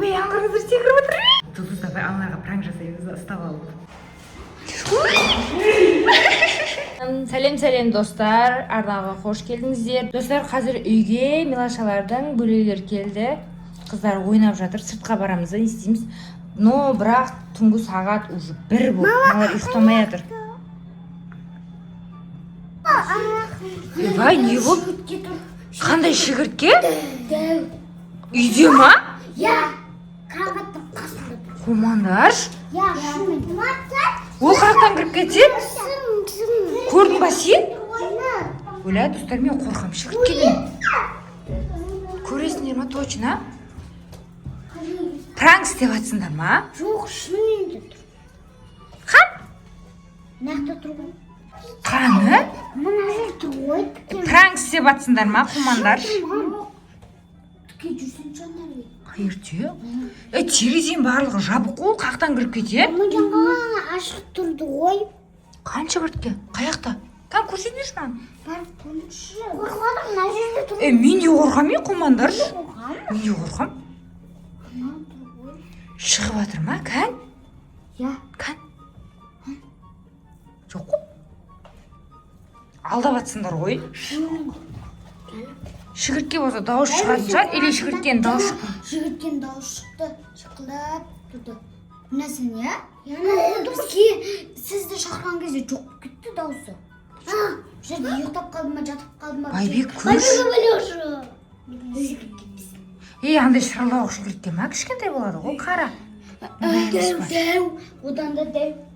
Ой, аңғырыңыздар секіріп отыр. Жұлдыз давай аналарға пранк жасаймыз, ұстап алып. Сәлем достар, арнаға қош келдіңіздер. Достар, қазір үйге Милашалардың бөлелер келді. Қыздар ойнап жатыр, сыртқа барамыз да, не істейміз. Но бірақ түнгі сағат уже 1 болды. Мыналар ұйықтамай жатыр. Вай, не болды? Қандай шегіртке? Үйде ма? Я. Кроваттың қасында тұр. Командар? Я, шынымен. Ол қаяқтан кіріп кетеді? Көрдің ба сен? Ойла, достар, мен қорқам шегірткеден. Көресіңдер ма, точно? Пранк істеп жатсыңдар ма? Жоқ, шынымен де тұр. Қан? Нақты тұр ғой. Қаны? Мына жер тұр ғой. Пранк істеп жатсыңдар ма, командар? Тіке жүрсен жандар. Қайырте? Терезенің барлығы жабық қой, қаяқтан кіріп кетеді? Мұны жаңа ашық тұрды ғой. Қан шегіртке? Қаяқта? Қан көрсетіңдерші маған. Барып көріңізші. Қорқадым, мына жерде тұр. Мен де қорқам, командар? Мен де қорқам. Шығып жатыр ма, Қан? Я. Қан? Жоқ қой? Алдап жатсыңдар ғой? Шігіртке болса дауыс шығатын шығар, или шігірткен дауыс шыққан? Шігірткен дауыс шықты, шықылап тұрды. Білесің, я? Бізге сізді шақырған кезде жоқ болып кетті дауысы. Жерде ұйықтап қалды ма, жатып қалды ма? Байбек көрші. Андай шырылдауық шігіртке ма? Кішкентай болады ғой, қара. Дәу, одан да дәу.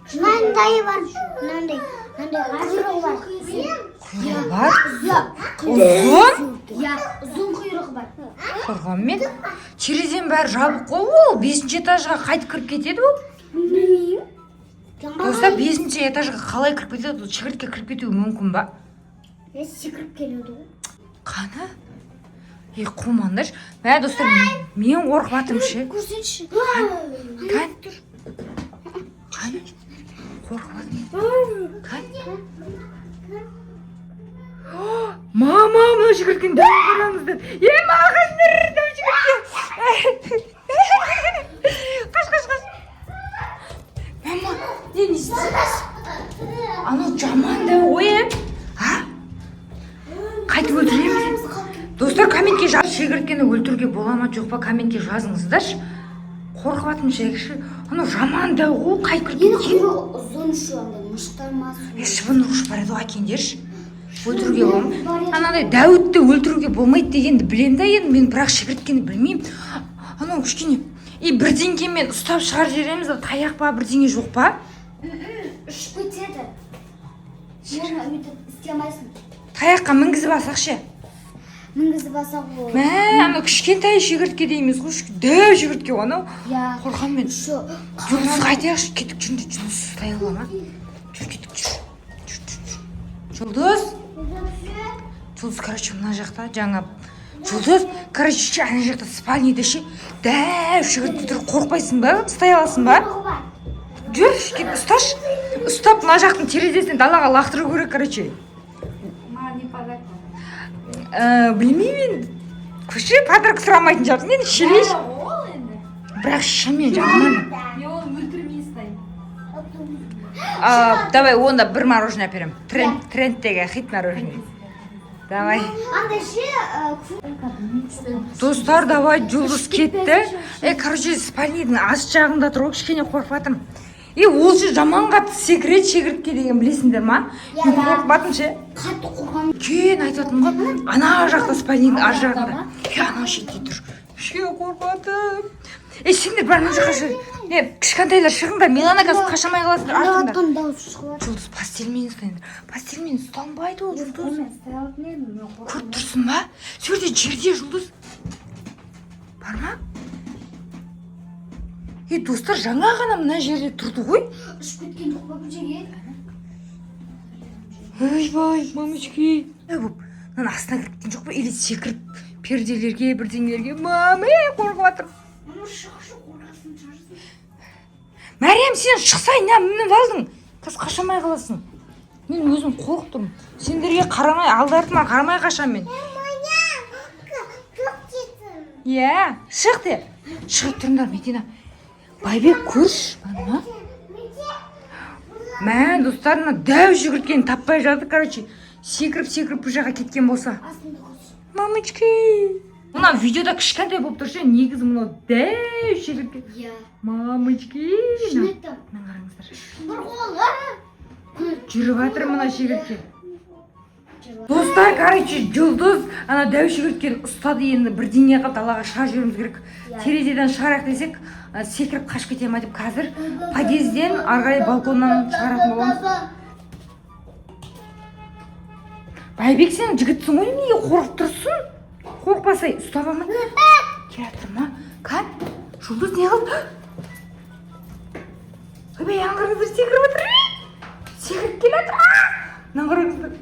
Мынандай бар, мынандай құйрығы бар. Құйрығы бар? Ұзын? Я, ұзын құйрығы бар. Қорғам мен. Терезенің бәрі жабық қой ол. 5-ші этажға қайтып кіріп кетеді ол. Білмеймін. Достар, 5-ші этажға қалай кіріп кетеді? Шігіртке кіріп кетуі мүмкін ба? Секіріп келеді ғой. Қаны? Қумандаш. Мә, достар, мен қорқып жатырмын ше. Көрсенші. Қан? Қан? Қорқып жатырмын. Қан? Мама, мына шігірткен дәу қараңыздар. Мағандар, дәу шігірткен. Қаш. Мама, не істейсіз? Анау жаман дәу ғой, қайтып өлтіреміз? Достар, комментке жаз. Шегірткені өлтіруге бола ма жоқ па, комментке жазыңыздаршы. Қорқып жатырмын шегірші. Анау жаман дәу ғой, қайтып кіріп кетеді. Құйрығы ұзын шу андай мұштар ма? Шыбын ұрғыш бар еді ғой, әкеңдерші. Өлтіруге болмайды. Анандай Дәуітті өлтіруге болмайды дегенді білем да енді, мен бірақ шегірткені білмеймін. Анау кішкене бірдеңкемен ұстап шығар жереміз, таяқ па, бірдеңе жоқ па? Ұшып кетеді. Оны үйтіп істей алмайсың. Таяққа мінгізіп алсақ ше? Мінгізіп алсақ ол. Мә, анау кішкентай шегіртке дейміз ғой, дәу шегіртке ғой анау. Қорқам мен. Жұлдыз қайтайықшы, кеттік жүрді, жұлдыз ұстай ала ма? Жүр, кеттік, жүр. Жұлдыз? Жұлдыз, короче, мына жақта жаңа. Жұлдыз, короче, ана жақта спальныйда ше. Дәу шегіртке тұр, қорқпайсың ба? Ұстай аласың ба? Жүр, кет, ұсташ. Ұстап, мына жақтың терезесінен далаға лақтыру керек, короче. Білмеймін. Көше подарок сұрамайтын жапсың, енді шелеш. Бірақ шынымен жаман. Давай, онда бір мороженое әперем. Трендтегі хит мороженое. Давай. Достар, давай, Жұлдыз кетті. Короче, спальныйдың ас жағында тұр, кішкене қорқып жатырмын. Ол ше жаман қатты секірет шегіртке деген білесіңдер ма? Мен қорқып жатырмын ше. Қатты қорқам. Кен айтатын ғой, ана жақта спальныйдың ар жағында. Ана шетте тұр. Қорқып жатырмын. Сендер бар мына жаққа жүр. Кішкентайлар шығыңдар, мен ана қазір қашамай қаласыңдар артында. Жұлдыз, пастельмен ұстайындар. Пастельмен ұстанбайды ол, Жұлдыз. Көріп тұрсың ба? Сөрде жерде, Жұлдыз. Бар ма? Достар, жаңа ғана мына жерде тұрды ғой. Ұшып кеткен жоқ па бұл жерге? Ой, мамочки. Мына астына кіріп кеткен жоқ па? Или секіріп перделерге, бірдеңелерге. Маме, қорқып жатыр. Мәриям, сен шықсайын, мініп алдың. Қазір қашамай қаласың. Мен өзім қорқып тұрмын. Сендерге қарамай, алды-артыма қарамай қашам мен. Шық де. Шығып тұрыңдар, Медина. Байбек көрші, ма? Мә, достарына дәу жүгірткен таппай жатыр, короче. Секіріп бұл жаққа кеткен болса. Мамочки. Мына видеода кішкентай болып тұршы, негізі мынау дәу жүгірткен. Иә. Мамочки. Шын айтам. Мына қараңыздар. Бір қолы. Жүріп жатыр мына жүгірткен. Достар, короче, жұлдыз ана дәу жүгірткен ұстады, енді бірдеңеге далаға шығарып жіберуіміз керек. Терезеден шығарайық десек, секіріп қашып кете ма деп қазір подъезден арғай балконнан шығаратын боламыз. Байбек, сен жігітсің ғой, неге қорқып тұрсың? Қорқпасай, ұстап алма. Келе жатыр ма? Қан, жұлдыз не қылды? Ойбай, аңғырыңыздар, секіріп отыр. Секіріп келе жатыр. Аңғырыңыздар.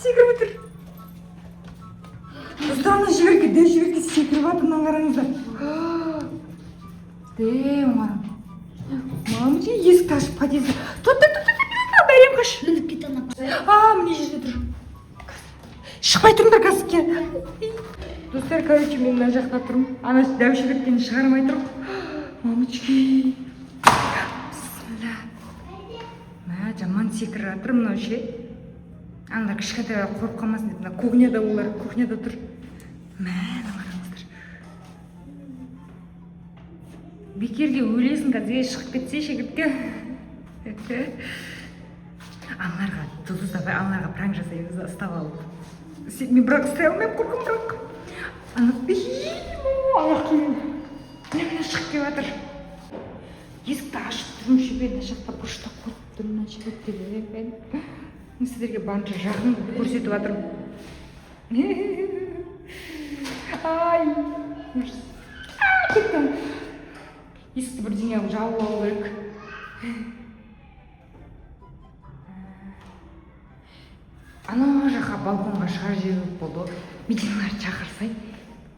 Секіріп отыр. Достарына жүгірге, дәу жүгірге секіріп отыр, аңғырыңыздар. Дәу марым. Мамочки, есікті ашып подъезді. Тұт, бәрем қаш. Мініп кет ана. Міне жерде тұр. Шықпай тұрыңдар қазір. Достар, короче, мен мына жақта тұрмын. Ана дәу жүгірттен шығармай тұрмын. Мамочки. Бисмилля. Мә, жаман секіріп жатыр мынау ше. Аналар кішкентай қорқып қалмасын деп, мына кухняда олар, кухняда тұр. Мә, қараңыздар. Бекерге өлесің, қазір шығып кетсе шегіртке. Аналарға жұлдыз табай, аналарға пранк жасаймыз, ұстап алып. Мен бірақ ұстай алмайым, қорқым бірақ. Ана аяқ киім. Міне шығып кеп жатыр. Есікті ашып тұрмын шебен, мына жақта бұрышта қойып тұрмын, мына шебеттерге. Мен сіздерге барынша жақын көрсетіп жатырмын. Ай, кеттім. Есікті бірдеңе жауып алу керек. Ана жаққа балконға шығар жіберіп болды. Мединаларды шақырсай,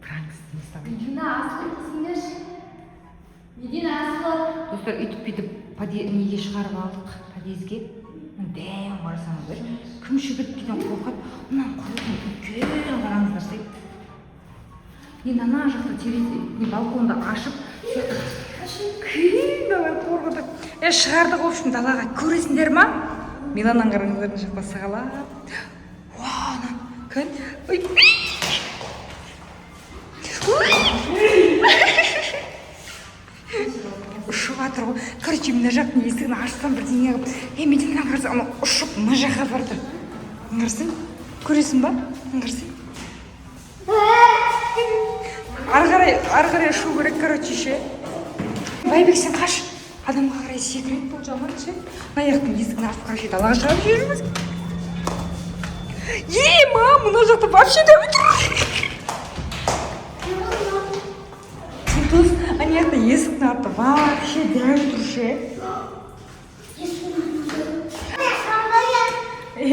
пранк істейміз. Медина, асыл қысыңдаршы. Медина, асыл. Достар, үйтіп неге шығарып алдық подъезге. Дәу қарасаңыздар. Кім жүгірткеден қорқады, онан құрылған үлкен қараңыздар сай. Енді ана жақта терезе балконды ашып, күйіндалар қорқыды. Шығардық, общем, далаға көресіңдер ма? Миланнан қараңыздар жақта сағалап. Анан, көн. Ұшып атыр ғой. Короче, мына жақтың есігін ашсам бірдеңе қылып. Мединадан қарасам, ана ұшып мына жаққа барды. Аңғарсың? Көресің ба? Аңғарсың? Ары қарай ұшу керек, короче, ше. Байбек, сен қаш. Адамға қарай секіреді бұл жаман ше. Мына жақтың есігін ашып қарай далаға шығарып жіберіңіз. Мам, мына жақта вообще дәу тұр. Жұлдыз, ана жақта есіктің арты вообще дәу тұр ше.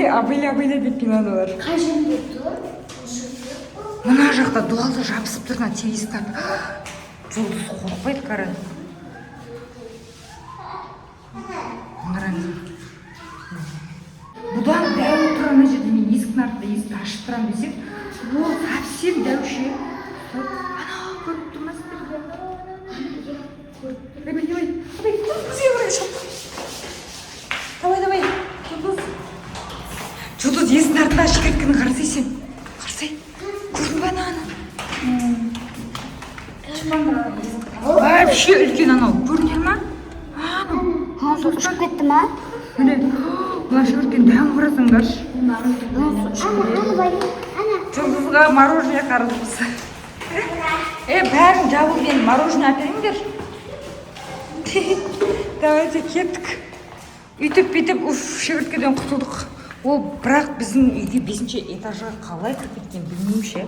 Абайла деп пинадылар. Қай жерде тұр? Мына жақта дуалды жабысып тұр, мына телевизор. Жұлдыз қорқпайды, қарай. Бұдан дәу тұран жерде мен есіктің артында есікті ашып тұрам десек, ол совсем дәу ше. Ана, көріп тұрмасыздар да. Давай, күзге қарай шап. Давай, Жұлдыз есіктің артында ашып кеткені қарасай сен. Қарасай, көрдің ба ананы? Вообще үлкен анау, көрдіңдер ма? Ұшып кетті ма? Міне, мына жүгірткен дәм қарасаңдаршы. Жұлдызға мороженое қарызбыз. Бәрін жабыл, мен мороженое әперіңдер. Давайте кеттік. Үйтіп, жүгірткеден құтылдық. Ол бірақ біздің үйге 5-ші этажға қалай кіріп кеткен білмеймін ше.